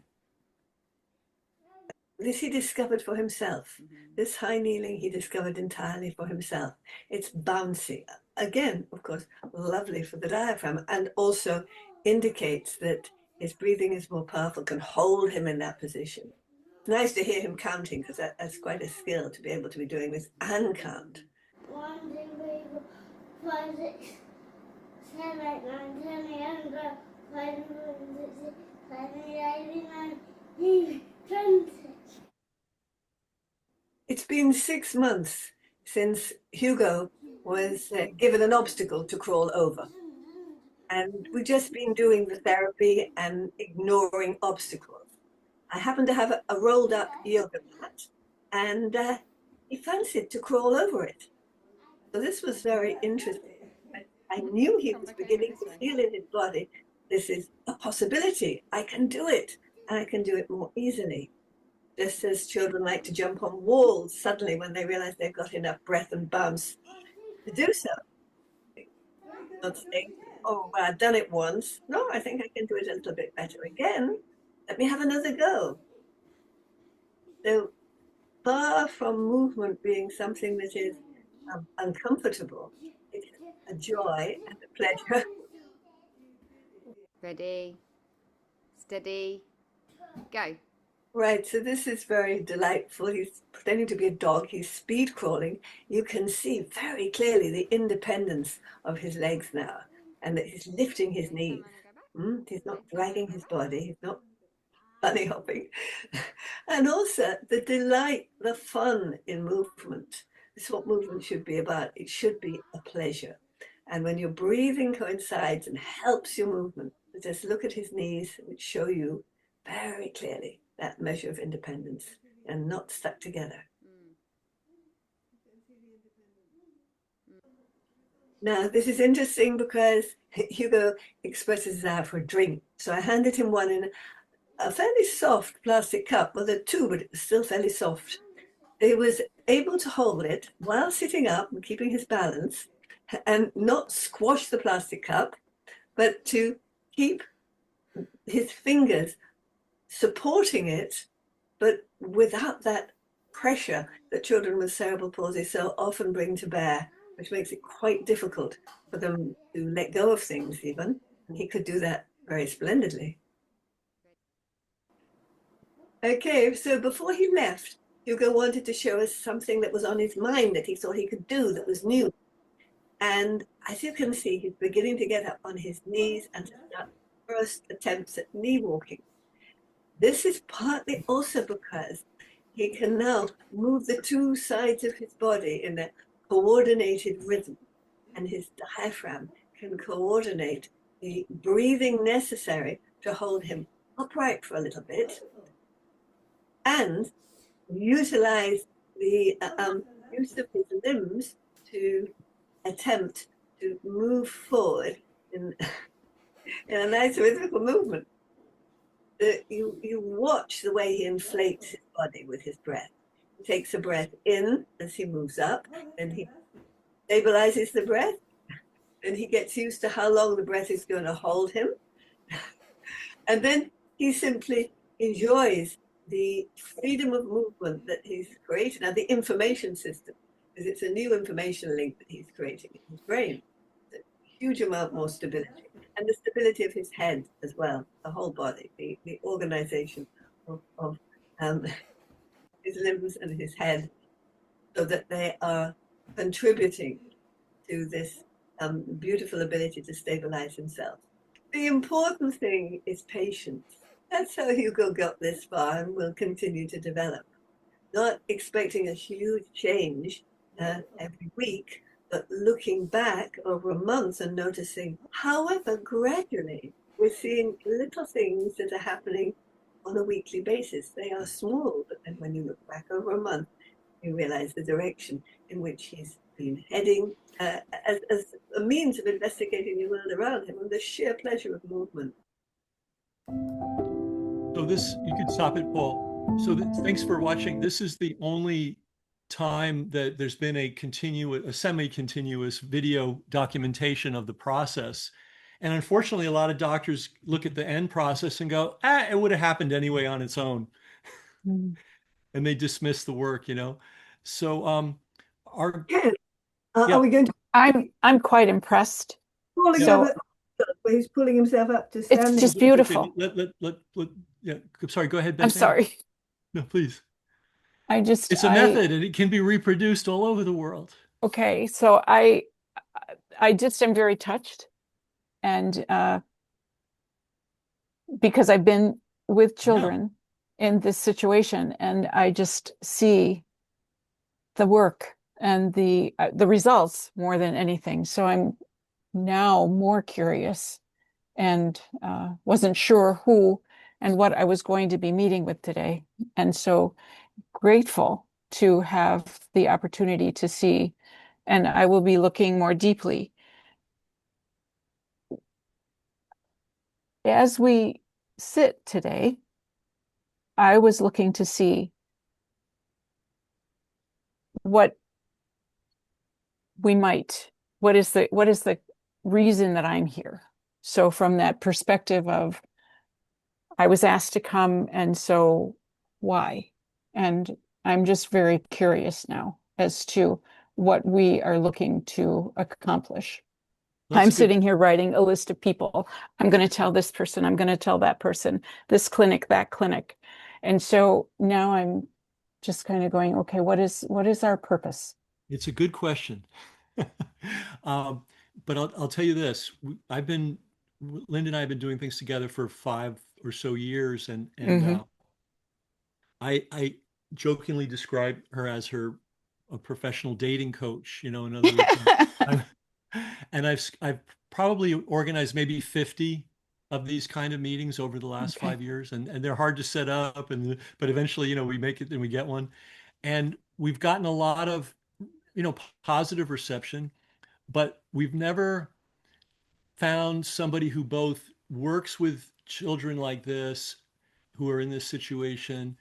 S3: This he discovered for himself. This high kneeling he discovered entirely for himself. It's bouncy. Again, of course, lovely for the diaphragm, and also indicates that his breathing is more powerful, can hold him in that position. It's nice to hear him counting, because that's quite a skill to be able to be doing this and count.
S8: 1, 2, 3, 4, 5, 6, 7, 8, 9, 10, 11, 12, 13, 14, 15, 16, 17, 18, 20.
S3: It's been 6 months since Hugo was given an obstacle to crawl over. And we've just been doing the therapy and ignoring obstacles. I happened to have a rolled up yoga mat, and he fancied to crawl over it. So this was very interesting. I knew he was beginning to feel in his body, this is a possibility. I can do it, and I can do it more easily. Just as children like to jump on walls suddenly when they realize they've got enough breath and bounce to do so. Not saying, oh, well, I've done it once. No, I think I can do it a little bit better again. Let me have another go. So far from movement being something that is uncomfortable, it's a joy and a pleasure.
S6: Ready, steady, go.
S3: Right, so this is very delightful. He's pretending to be a dog. He's speed crawling. You can see very clearly the independence of his legs now, and that he's lifting his knees. He's not dragging his body. He's not bunny hopping. And also the delight, the fun in movement. This is what movement should be about. It should be a pleasure. And when your breathing coincides and helps your movement, just look at his knees, which show you very clearly that measure of independence and not stuck together. Now, this is interesting because Hugo expresses his desire for a drink. So I handed him one in a fairly soft plastic cup. Well, there are two, but it was still fairly soft. He was able to hold it while sitting up and keeping his balance and not squash the plastic cup, but to keep his fingers supporting it but without that pressure that children with cerebral palsy so often bring to bear, which makes it quite difficult for them to let go of things even. And he could do that very splendidly. Okay, so before he left, Hugo wanted to show us something that was on his mind that he thought he could do that was new. And as you can see, he's beginning to get up on his knees and to start first attempts at knee walking. This is partly also because he can now move the two sides of his body in a coordinated rhythm, and his diaphragm can coordinate the breathing necessary to hold him upright for a little bit and utilize the use of his limbs to attempt to move forward in a nice rhythmical movement. You watch the way he inflates his body with his breath. He takes a breath in as he moves up, and he stabilizes the breath, and he gets used to how long the breath is going to hold him. And then he simply enjoys the freedom of movement that he's created, and the information system, because it's a new information link that he's creating in his brain. A huge amount more stability. And the stability of his head as well, the whole body, the organization of his limbs and his head, so that they are contributing to this beautiful ability to stabilize himself. The important thing is patience. That's how Hugo got this far and will continue to develop. Not expecting a huge change every week, but looking back over a month and noticing, however, gradually, we're seeing little things that are happening on a weekly basis. They are small, but then when you look back over a month, you realize the direction in which he's been heading as a means of investigating the world around him and the sheer pleasure of movement.
S1: So this, you could stop it, Paul. So thanks for watching. This is the only time that there's been a semi-continuous video documentation of the process. And unfortunately, a lot of doctors look at the end process and go, it would have happened anyway on its own. And they dismiss the work, So are
S3: we going to
S2: I'm quite impressed.
S3: He's pulling himself up to stand.
S2: It's just beautiful.
S1: I'm sorry, go ahead, Beth.
S2: I'm sorry.
S1: No, please.
S2: It's
S1: a method and it can be reproduced all over the world.
S2: Okay, so I just am very touched, and because I've been with children in this situation, and I just see the work and the results more than anything. So I'm now more curious, and wasn't sure who and what I was going to be meeting with today, and so grateful to have the opportunity to see, and I will be looking more deeply. As we sit today, I was looking to see what is the reason that I'm here. So from that perspective of, I was asked to come, and so why? And I'm just very curious now as to what we are looking to accomplish. I'm sitting here writing a list of people. I'm going to tell this person, I'm going to tell that person, this clinic, that clinic. And so now I'm just kind of going, okay, what is our purpose?
S1: It's a good question. But I'll tell you this, Linda and I have been doing things together for 5 or so years, and I jokingly describe her as a professional dating coach, in other words. And I've probably organized maybe 50 of these kind of meetings over the last 5 years, and they're hard to set up, but eventually, we make it and we get one. And we've gotten a lot of, positive reception, but we've never found somebody who both works with children like this, who are in this situation,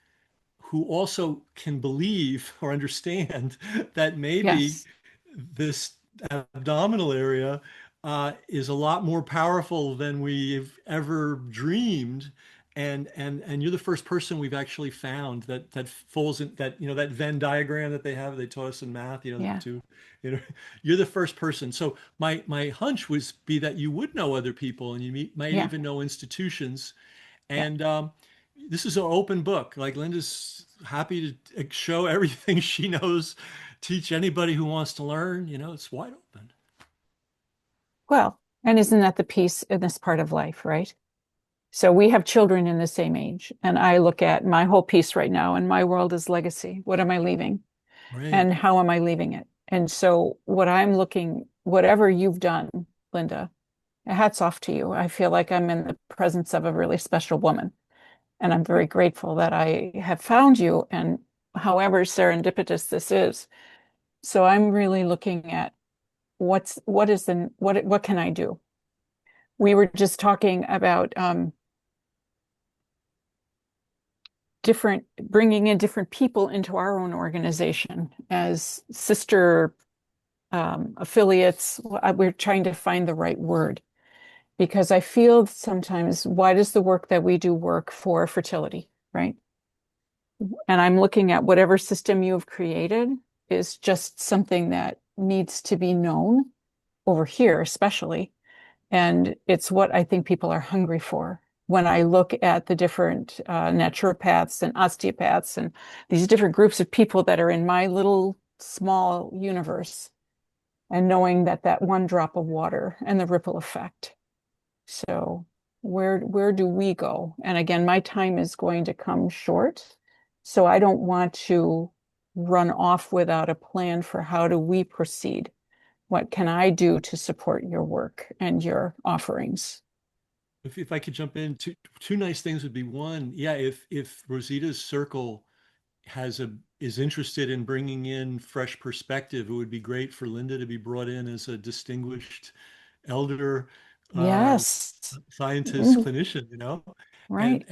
S1: who also can believe or understand that maybe this abdominal area is a lot more powerful than we've ever dreamed, and you're the first person we've actually found that falls in that, that Venn diagram that they taught us in math, the
S2: Yeah.
S1: two, you're the first person. So my hunch was be that you would know other people, and might
S2: Yeah.
S1: even know institutions.
S2: Yeah.
S1: And this is an open book. Like, Linda's happy to show everything she knows, teach anybody who wants to learn. It's wide open.
S2: Well, and isn't that the piece in this part of life, right? So we have children in the same age, and I look at my whole piece right now, and my world is legacy. What am I leaving?
S1: Right.
S2: And how am I leaving it? And so whatever you've done, Linda, hats off to you. I feel like I'm in the presence of a really special woman. And I'm very grateful that I have found you, and however serendipitous this is. So I'm really looking at what can I do? We were just talking about bringing in different people into our own organization as sister affiliates. We're trying to find the right word, because I feel sometimes, why does the work that we do work for fertility, right? And I'm looking at whatever system you've created is just something that needs to be known over here, especially. And it's what I think people are hungry for. When I look at the different naturopaths and osteopaths and these different groups of people that are in my little small universe, and knowing that one drop of water and the ripple effect. So where do we go? And again, my time is going to come short. So I don't want to run off without a plan for how do we proceed. What can I do to support your work and your offerings?
S1: If I could jump in, two nice things would be, one, yeah, if Rosita's circle is interested in bringing in fresh perspective, it would be great for Linda to be brought in as a distinguished elder
S2: Yes.
S1: scientist clinician,
S2: Right.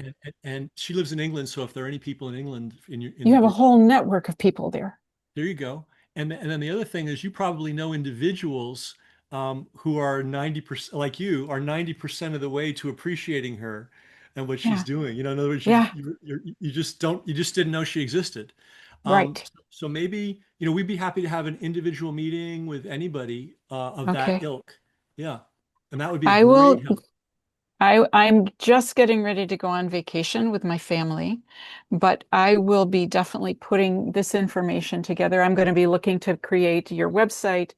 S1: and she lives in England, so if there are any people in England in
S2: You
S1: the
S2: have a
S1: group,
S2: whole network of people there.
S1: there you go. And then the other thing is, you probably know individuals who are 90%, like you, are 90% of the way to appreciating her and what she's
S2: Yeah.
S1: doing. In other words,
S2: Yeah.
S1: you just didn't know she existed.
S2: Right.
S1: So maybe, we'd be happy to have an individual meeting with anybody of that
S2: Okay.
S1: ilk. Yeah. And that would be a
S2: I will.
S1: great help.
S2: I'm just getting ready to go on vacation with my family, but I will be definitely putting this information together. I'm going to be looking to create your website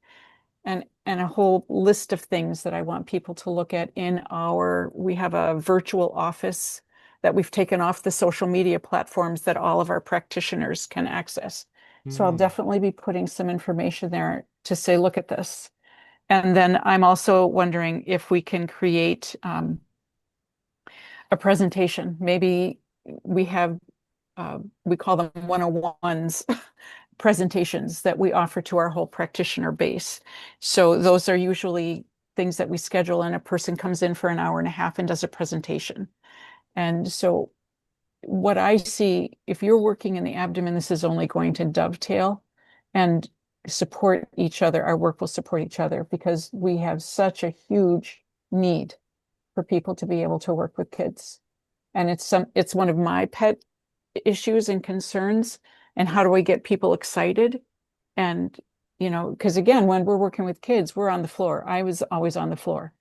S2: and a whole list of things that I want people to look at we have a virtual office that we've taken off the social media platforms that all of our practitioners can access. So I'll definitely be putting some information there to say, look at this. And then I'm also wondering if we can create a presentation. Maybe we have, we call them 101s presentations that we offer to our whole practitioner base. So those are usually things that we schedule, and a person comes in for an hour and a half and does a presentation. And so what I see, if you're working in the abdomen, this is only going to dovetail and support each other. Our work will support each other, because we have such a huge need for people to be able to work with kids. And it's one of my pet issues and concerns. And how do I get people excited? And, because again, when we're working with kids, we're on the floor. I was always on the floor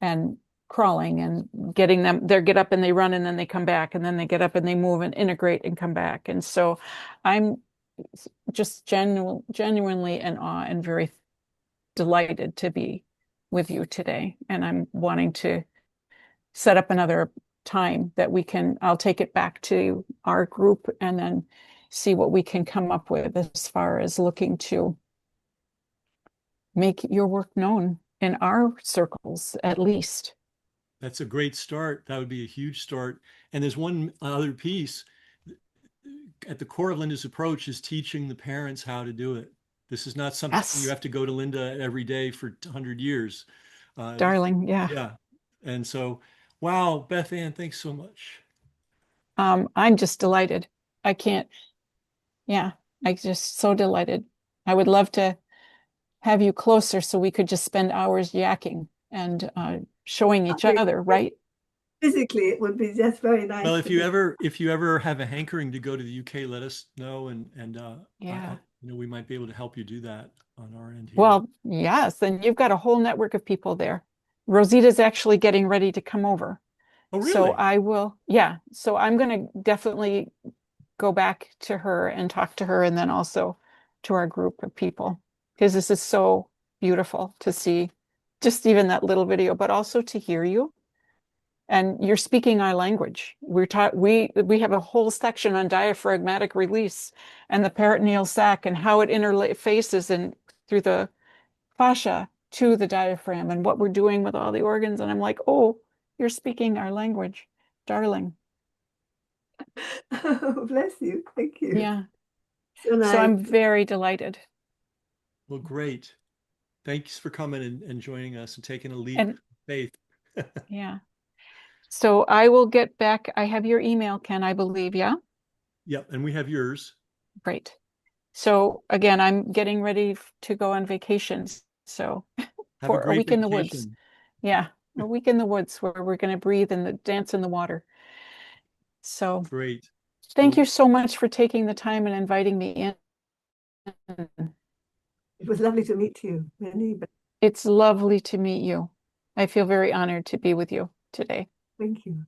S2: and crawling and getting them, they get up and they run, and then they come back, and then they get up and they move and integrate and come back. And so I'm just genuinely in awe and very delighted to be with you today. And I'm wanting to set up another time that I'll take it back to our group and then see what we can come up with as far as looking to make your work known in our circles, at least.
S1: That's a great start. That would be a huge start. And there's one other piece at the core of Linda's approach, is teaching the parents how to do it. This is not something you have to go to Linda every day for 100 years.
S2: Darling, yeah.
S1: Yeah. And so, wow, Beth Ann, thanks so much.
S2: I'm just delighted. I'm just so delighted. I would love to have you closer so we could just spend hours yakking and showing each other, right?
S3: physically, it would be just very nice.
S1: Well,
S3: to be-
S1: if you ever have a hankering to go to the UK, let us know, and
S2: Yeah.
S1: you know, we might be able to help you do that on our end here.
S2: Well, yes, and you've got a whole network of people there. Rosita's actually getting ready to come over.
S1: Oh, really?
S2: So I will, yeah. So I'm going to definitely go back to her and talk to her, and then also to our group of people, because this is so beautiful to see, just even that little video, but also to hear you. And you're speaking our language. We have a whole section on diaphragmatic release and the peritoneal sac and how it interfaces and through the fascia to the diaphragm and what we're doing with all the organs. And I'm like, oh, you're speaking our language, darling.
S3: Oh, bless you. Thank you.
S2: Yeah.
S3: So
S2: So I'm very delighted.
S1: Well, great. Thanks for coming and joining us and taking a leap
S2: And
S1: of faith.
S2: yeah. So I will get back. I have your email, Ken, I believe. Yeah.
S1: Yep, and we have yours.
S2: Great. So again, I'm getting ready to go on vacations. So
S1: Have
S2: for
S1: a
S2: a week
S1: great
S2: in the woods.
S1: vacation.
S2: Yeah. A week in the woods where we're going to breathe and dance in the water. So
S1: Great.
S2: thank
S1: Well,
S2: you so much for taking the time and inviting me in.
S3: it was lovely to meet you, Rennie.
S2: It's lovely to meet you. I feel very honored to be with you today.
S3: Thank you.